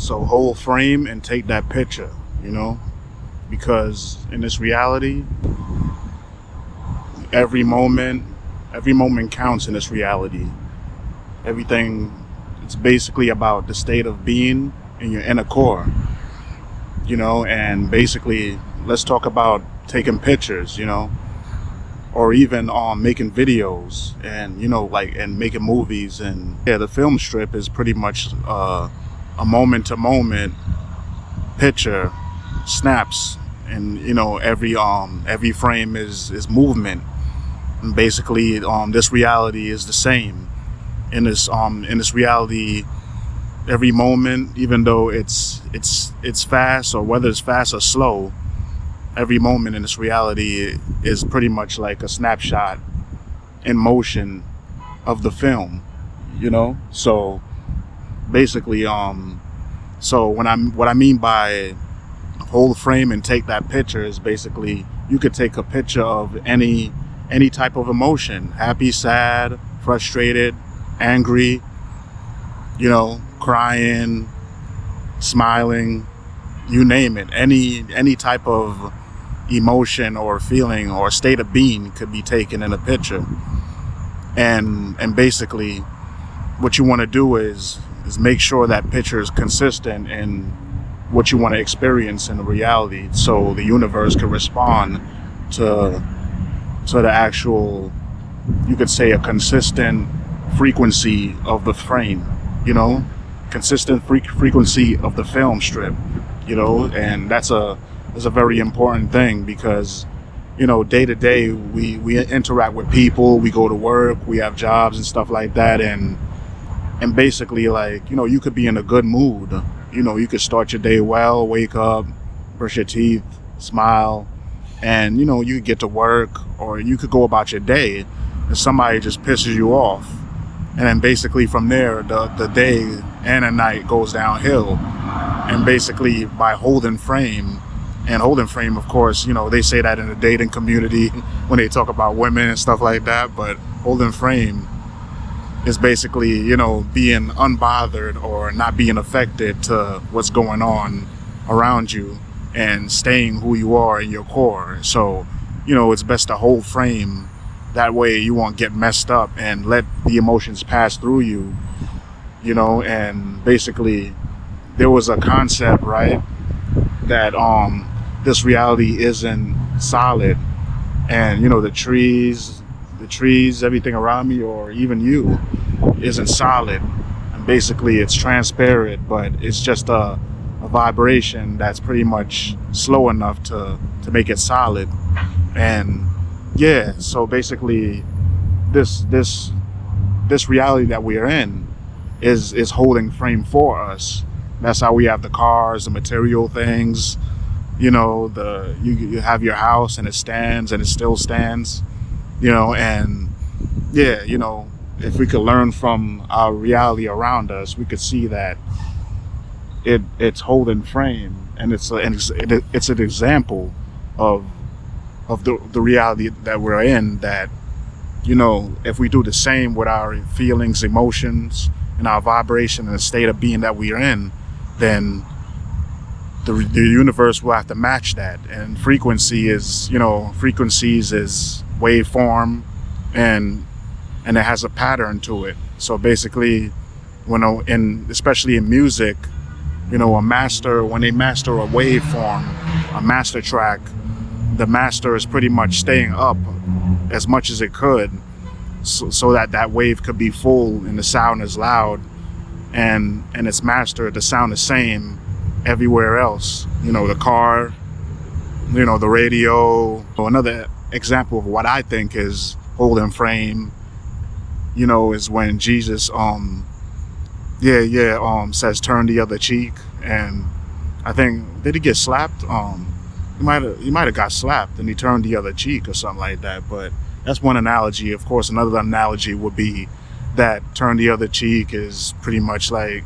So hold frame and take that picture, because in this reality, every moment counts in this reality. Everything, it's basically about the state of being in your inner core, and basically let's talk about taking pictures, or even making videos and, and making movies. And yeah, the film strip is pretty much a moment to moment picture, snaps, and every frame is movement. And basically this reality is the same. In this reality, every moment, even though it's fast, or whether it's fast or slow, every moment in this reality is pretty much like a snapshot in motion of the film, So basically, so what I mean by hold frame and take that picture is basically you could take a picture of any type of emotion: happy, sad, frustrated, angry, crying, smiling, you name it. Any type of emotion or feeling or state of being could be taken in a picture. And basically what you want to do is make sure that picture is consistent in what you want to experience in the reality, so the universe can respond to the actual, you could say, a consistent frequency of the frame, consistent frequency of the film strip, and that's a very important thing, because day to day we interact with people, we go to work, we have jobs and stuff like that, and basically, you could be in a good mood, you could start your day well, wake up, brush your teeth, smile, and you could get to work, or you could go about your day and somebody just pisses you off, and then basically from there the day and the night goes downhill. And basically by holding frame, of course, they say that in the dating community when they talk about women and stuff like that, but holding frame is basically, being unbothered or not being affected to what's going on around you and staying who you are in your core. So, it's best to hold frame. That way you won't get messed up and let the emotions pass through you, and basically there was a concept, right, that this reality isn't solid, and the trees, everything around me, or even you, isn't solid, and basically it's transparent, but it's just a vibration that's pretty much slow enough to make it solid. And yeah, so basically this reality that we're in is holding frame for us. That's how we have the cars, the material things, you have your house and it stands and it still stands, and yeah, if we could learn from our reality around us, we could see that it's holding frame, and it's an example of the reality that we're in, that if we do the same with our feelings, emotions, and our vibration and the state of being that we're in, then the universe will have to match that. And frequencies is waveform, and it has a pattern to it. So basically, especially in music, when they master a waveform, a master track, the master is pretty much staying up as much as it could, so that wave could be full and the sound is loud, and it's mastered, the sound the same everywhere else. The car, the radio. Another example of what I think is holding frame, is when Jesus says turn the other cheek, and I think, did he get slapped? He might have got slapped and he turned the other cheek or something like that. But that's one analogy. Of course, another analogy would be that turn the other cheek is pretty much like,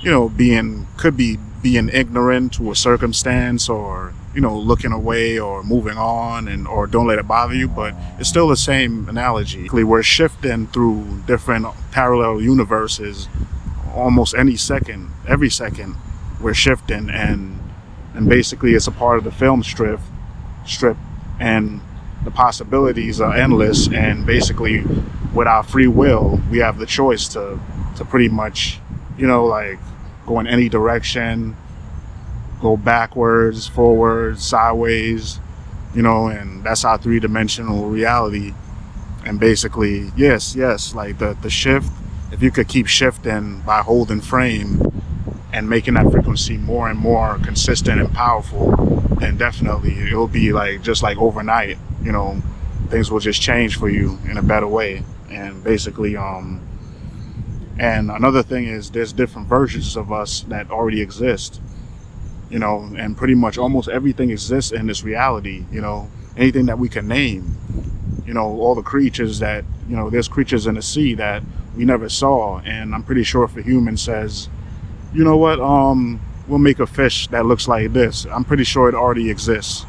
could be being ignorant to a circumstance, or looking away or moving on, or don't let it bother you. But it's still the same analogy. We're shifting through different parallel universes almost every second, we're shifting, and basically it's a part of the film strip, and the possibilities are endless. And basically, with our free will, we have the choice to pretty much, like, go in any direction, go backwards, forwards, sideways, and that's our three-dimensional reality. And basically, yes, like the shift, if you could keep shifting by holding frame and making that frequency more and more consistent and powerful, then definitely it'll be like just like overnight, things will just change for you in a better way. And basically, and another thing is there's different versions of us that already exist, and pretty much almost everything exists in this reality, anything that we can name, all the creatures that, there's creatures in the sea that we never saw. And I'm pretty sure if a human says, you know what, we'll make a fish that looks like this, I'm pretty sure it already exists.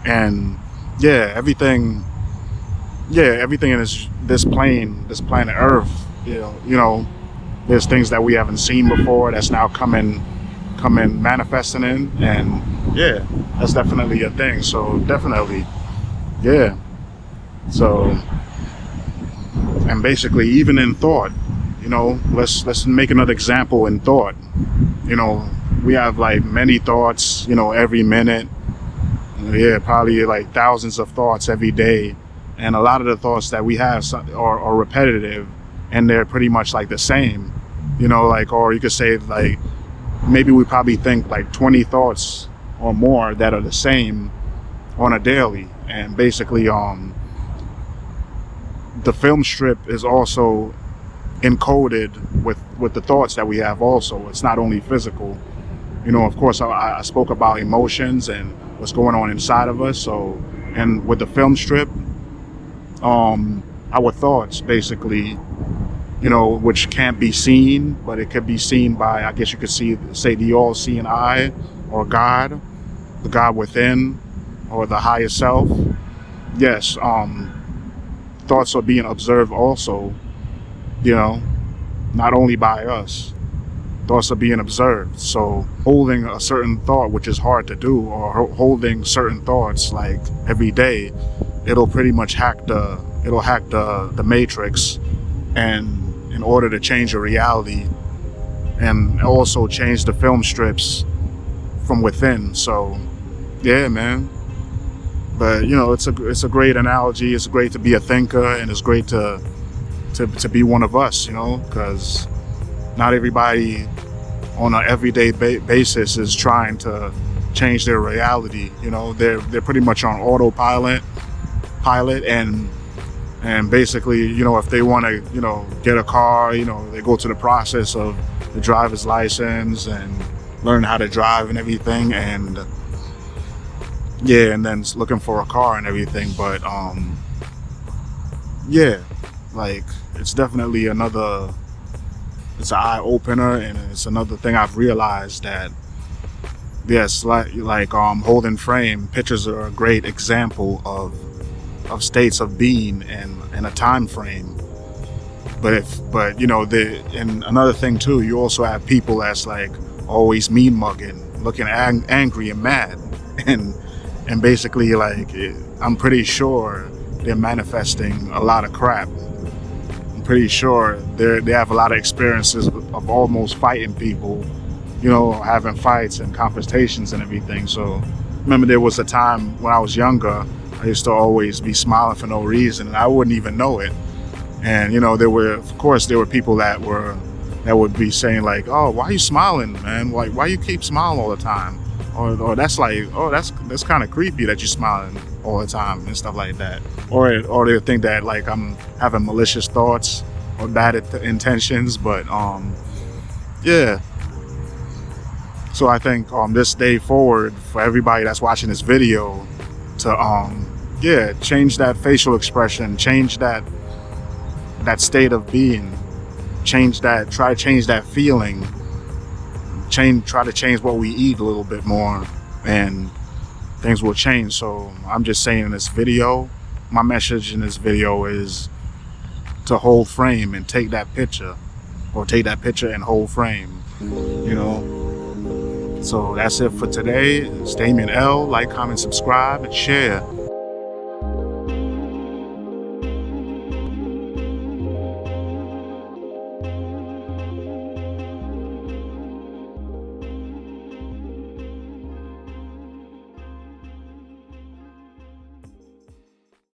And everything in this planet Earth, there's things that we haven't seen before that's now coming manifesting in, and that's definitely a thing. So definitely, so, and basically even in thought, let's make another example in thought. We have like many thoughts, every minute, probably like thousands of thoughts every day. And a lot of the thoughts that we have are repetitive, and they're pretty much like the same, or you could say like maybe we probably think like 20 thoughts or more that are the same on a daily. And basically, the film strip is also encoded with the thoughts that we have also. It's not only physical. Of course, I spoke about emotions and what's going on inside of us. So, and with the film strip, our thoughts basically, which can't be seen, but it could be seen by, I guess you could say the all-seeing eye, or God, the God within, or the higher self. Yes, thoughts are being observed also, not only by us. Thoughts are being observed. So holding a certain thought, which is hard to do, or holding certain thoughts like every day, it'll pretty much hack the matrix, and in order to change your reality, and also change the film strips from within. So yeah, man. But it's a great analogy. It's great to be a thinker, and it's great to be one of us, because not everybody on an everyday basis is trying to change their reality. They're pretty much on autopilot, and basically, if they want to, get a car, they go to the process of the driver's license and learn how to drive and everything, and and then looking for a car and everything. But like, it's definitely it's an eye opener, and it's another thing I've realized that yes, like holding frame pictures are a great example of states of being and a time frame. But and another thing too, you also have people that's like always mean mugging, looking angry and mad, and basically, like, I'm pretty sure they're manifesting a lot of crap. I'm pretty sure they have a lot of experiences of almost fighting people, having fights and confrontations and everything. So remember, there was a time when I was younger, I used to always be smiling for no reason, and I wouldn't even know it. And there were people that would be saying like, "Oh, why are you smiling, man? Why you keep smiling all the time?" Or that's like, "Oh, that's kind of creepy that you're smiling all the time," and stuff like that. Or they think that like I'm having malicious thoughts or bad intentions. But So I think this day forward, for everybody that's watching this video, to change that facial expression, change that state of being, try to change that feeling, try to change what we eat a little bit more, and things will change. So I'm just saying in this video, my message in this video is to hold frame and take that picture, or take that picture and hold frame, So that's it for today. It's Damien L. Like, comment, subscribe, and share.